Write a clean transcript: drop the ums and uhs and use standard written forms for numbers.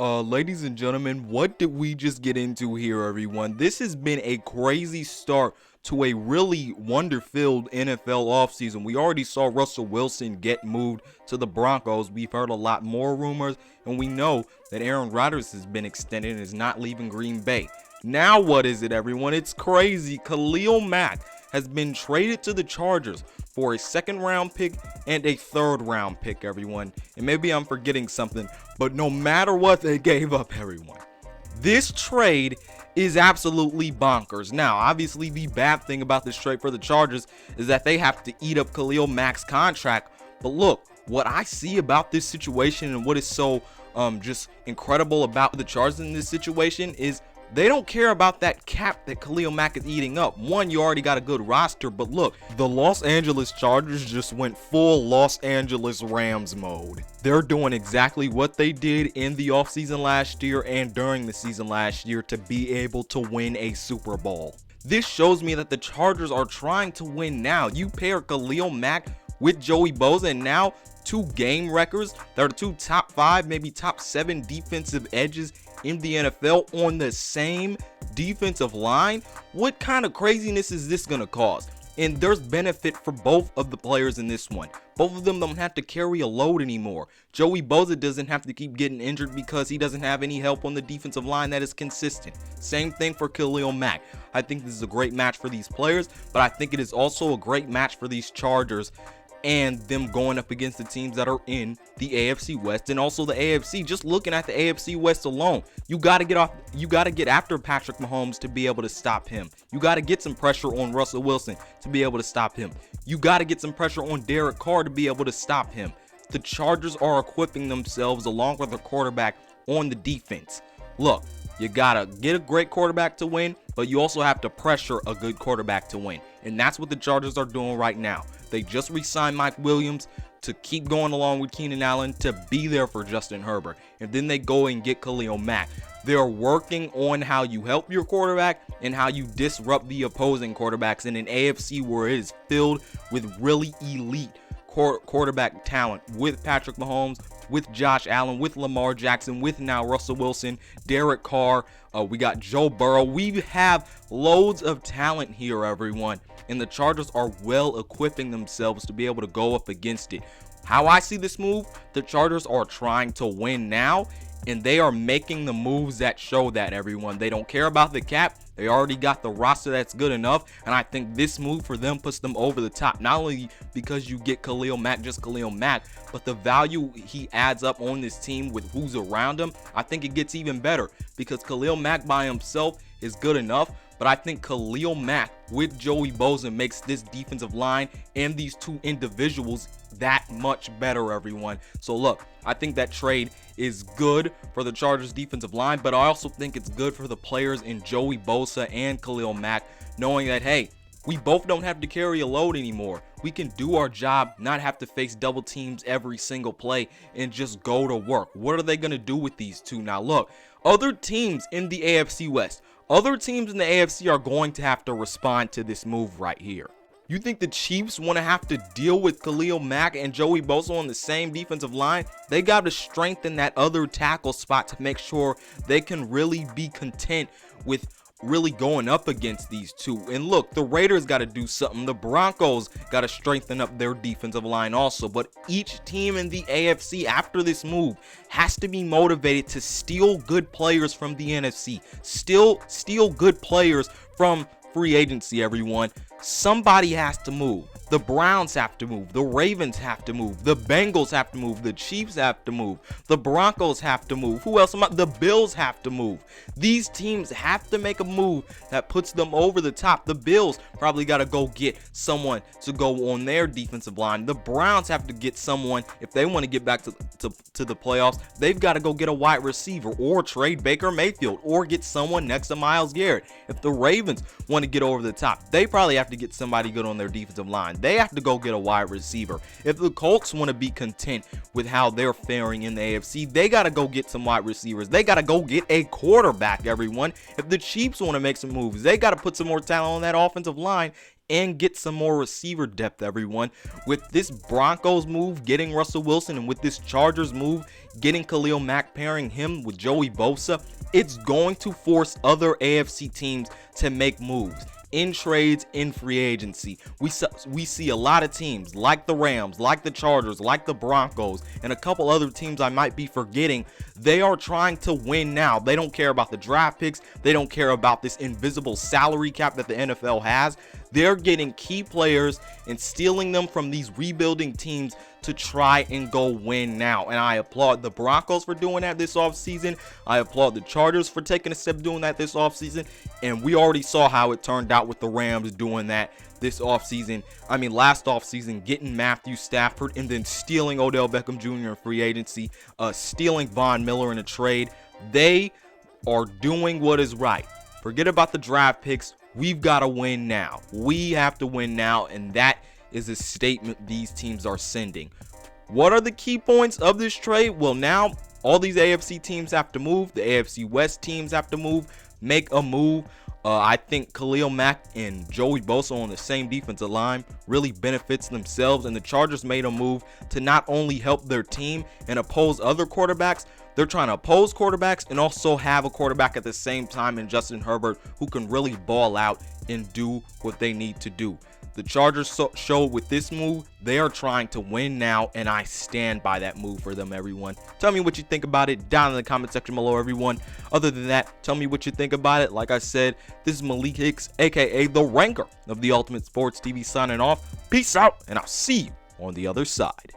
Ladies and gentlemen, what did we just get into here, everyone? This has been a crazy start to a really wonder-filled NFL offseason. We already saw Russell Wilson get moved to the Broncos. We've heard a lot more rumors, and we know that Aaron Rodgers has been extended and is not leaving Green Bay. Now what is it, everyone? It's crazy. Kahlil Mack has been traded to the Chargers for a second-round pick and a third-round pick, everyone. And maybe I'm forgetting something, but no matter what, they gave up, everyone. This trade is absolutely bonkers. Now, obviously, the bad thing about this trade for the Chargers is that they have to eat up Kahlil Mack's contract. But look, what I see about this situation and what is so just incredible about the Chargers in this situation is they don't care about that cap that Kahlil Mack is eating up. One, you already got a good roster, but look, the Los Angeles Chargers just went full Los Angeles Rams mode. They're doing exactly what they did in the offseason last year and during the season last year to be able to win a Super Bowl. This shows me that the Chargers are trying to win now. You pair Kahlil Mack with Joey Bosa, and now two game records that are two top 5, maybe top 7 defensive edges in the NFL on the same defensive line. What kind of craziness is this going to cause? And there's benefit for both of the players in this one. Both of them don't have to carry a load anymore. Joey Bosa doesn't have to keep getting injured because he doesn't have any help on the defensive line that is consistent. Same thing for Kahlil Mack. I think this is a great match for these players, but I think it is also a great match for these Chargers and them going up against the teams that are in the AFC West and also the AFC. Just looking at the AFC West alone, you got to get after Patrick Mahomes to be able to stop him. You got to get some pressure on Russell Wilson to be able to stop him. You got to get some pressure on Derek Carr to be able to stop him. The Chargers are equipping themselves along with a quarterback on the defense. Look, you got to get a great quarterback to win, but you also have to pressure a good quarterback to win. And that's what the Chargers are doing right now. They just re-signed Mike Williams to keep going along with Keenan Allen to be there for Justin Herbert. And then they go and get Kahlil Mack. They're working on how you help your quarterback and how you disrupt the opposing quarterbacks in an AFC where it is filled with really elite quarterback talent with Patrick Mahomes, with Josh Allen, with Lamar Jackson, with now Russell Wilson, Derek Carr. We got Joe Burrow. We have loads of talent here, everyone. And the Chargers are well equipping themselves to be able to go up against it. How I see this move, the Chargers are trying to win now, and they are making the moves that show that, everyone. They don't care about the cap. They already got the roster that's good enough, and I think this move for them puts them over the top. Not only because you get Kahlil Mack, just Kahlil Mack, but the value he adds up on this team with who's around him, I think it gets even better because Kahlil Mack by himself is good enough, but I think Kahlil Mack with Joey Bosa makes this defensive line and these two individuals that much better, everyone. So look, I think that trade is good for the Chargers defensive line, but I also think it's good for the players in Joey Bosa and Kahlil Mack, knowing that, hey, we both don't have to carry a load anymore. We can do our job, not have to face double teams every single play, and just go to work. What are they going to do with these two? Now look, other teams in the AFC West, other teams in the AFC are going to have to respond to this move right here. You think the Chiefs want to have to deal with Kahlil Mack and Joey Bosa on the same defensive line? They got to strengthen that other tackle spot to make sure they can really be content with really going up against these two. And look, the Raiders got to do something. The Broncos got to strengthen up their defensive line also. But each team in the AFC after this move has to be motivated to steal good players from the NFC. Steal good players from free agency, everyone. Somebody has to move. The Browns have to move. The Ravens have to move. The Bengals have to move. The Chiefs have to move. The Broncos have to move. Who else? The Bills have to move. These teams have to make a move that puts them over the top. The Bills probably got to go get someone to go on their defensive line. The Browns have to get someone, if they want to get back to the playoffs, they've got to go get a wide receiver or trade Baker Mayfield or get someone next to Myles Garrett. If the Ravens want to get over the top, they probably have to get somebody good on their defensive line. They have to go get a wide receiver. If the Colts want to be content with how they're faring in the AFC, they got to go get some wide receivers. They got to go get a quarterback, everyone. If the Chiefs want to make some moves, they got to put some more talent on that offensive line and get some more receiver depth, everyone. With this Broncos move, getting Russell Wilson, and with this Chargers move, getting Kahlil Mack, pairing him with Joey Bosa, it's going to force other AFC teams to make moves. In trades, in free agency, we see a lot of teams like the Rams, like the Chargers, like the Broncos, and a couple other teams I might be forgetting. They are trying to win now. They don't care about the draft picks. They don't care about this invisible salary cap that the NFL has. They're getting key players and stealing them from these rebuilding teams to try and go win now. And I applaud the Broncos for doing that this offseason. I applaud the Chargers for taking a step doing that this offseason. And we already saw how it turned out with the Rams doing that this offseason. I mean, last offseason, getting Matthew Stafford and then stealing Odell Beckham Jr. in free agency, stealing Von Miller in a trade. They are doing what is right. Forget about the draft picks. We've got to win now. We have to win now, and that is a statement these teams are sending. What are the key points of this trade? Well, now all these AFC teams have to move. The AFC West teams have to move, make a move. I think Kahlil Mack and Joey Bosa on the same defensive line really benefits themselves, and the Chargers made a move to not only help their team and oppose other quarterbacks. They're trying to oppose quarterbacks and also have a quarterback at the same time in Justin Herbert who can really ball out and do what they need to do. The Chargers showed with this move, they are trying to win now, and I stand by that move for them, everyone. Tell me what you think about it down in the comment section below, everyone. Other than that, tell me what you think about it. Like I said, this is Malik Hicks, aka The Ranker of the Ultimate Sports TV, signing off. Peace out, and I'll see you on the other side.